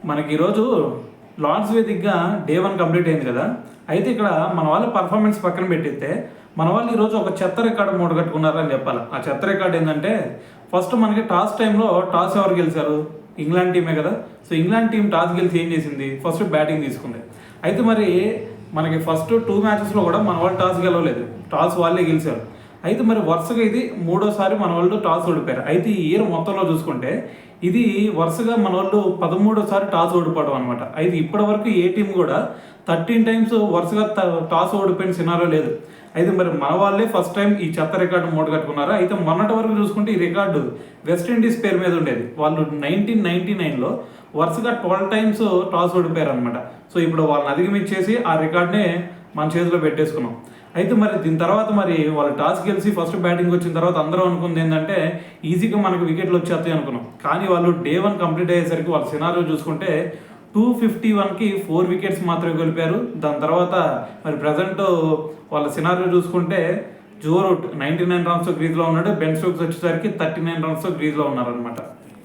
మనకి ఈరోజు Lord's వేదిక్గా day 1 complete అయింది కదా. అయితే ఇక్కడ మన వాళ్ళ పర్ఫార్మెన్స్ పక్కన పెట్టితే మన వాళ్ళు ఈరోజు ఒక చెత్త రికార్డు మూట కట్టుకున్నారని చెప్పాలి. ఆ చెత్త రికార్డు ఏంటంటే ఫస్ట్ మనకి టాస్ టైంలో టాస్ ఎవరు గెలిచారు? ఇంగ్లాండ్ టీమే కదా. సో ఇంగ్లాండ్ టీం టాస్ గెలిచి ఏం చేసింది? ఫస్ట్ బ్యాటింగ్ తీసుకుంది. అయితే మరి మనకి ఫస్ట్ 2 మ్యాచెస్లో కూడా మన వాళ్ళు టాస్ గెలవలేదు, టాస్ వాళ్ళే గెలిచారు. అయితే మరి వరుసగా ఇది 3వ సారి మన వాళ్ళు టాస్ ఓడిపోయారు. అయితే ఈ ఇయర్ మొత్తంలో చూసుకుంటే ఇది వరుసగా మన వాళ్ళు 13వ సారి టాస్ ఓడిపోవడం అనమాట. అయితే ఇప్పటి వరకు ఏ టీం కూడా 13 టైమ్స్ వరుసగా టాస్ ఓడిపోయిన సినారో లేదు. అయితే మరి మన వాళ్ళే ఫస్ట్ టైం ఈ చెత్త రికార్డు మూట కట్టుకున్నారు. అయితే మొన్నటి వరకు చూసుకుంటే ఈ రికార్డు వెస్టిండీస్ పేరు మీద ఉండేది. వాళ్ళు 1999లో వరుసగా 12 టైమ్స్ టాస్ ఓడిపోయారు అనమాట. సో ఇప్పుడు వాళ్ళని అధిగమించేసి ఆ రికార్డ్నే మన చేతిలో పెట్టేసుకున్నాం. అయితే మరి దీని తర్వాత మరి వాళ్ళు టాస్ గెలిచి ఫస్ట్ బ్యాటింగ్ వచ్చిన తర్వాత అందరూ అనుకుంది ఏంటంటే ఈజీగా మనకు వికెట్లు వచ్చేస్తాయి అనుకున్నాం. కానీ వాళ్ళు డే 1 కంప్లీట్ అయ్యేసరికి వాళ్ళ సినారియో చూసుకుంటే 251కి 4 వికెట్స్ మాత్రమే గెలిపారు. దాని తర్వాత మరి ప్రజెంట్ వాళ్ళ సినారియో చూసుకుంటే జో రూట్ 99 రన్స్తో గ్రీజ్లో ఉన్నాడు, బెన్ స్టోక్స్ వచ్చేసరికి 39 రన్స్తో గ్రీజ్లో ఉన్నారనమాట.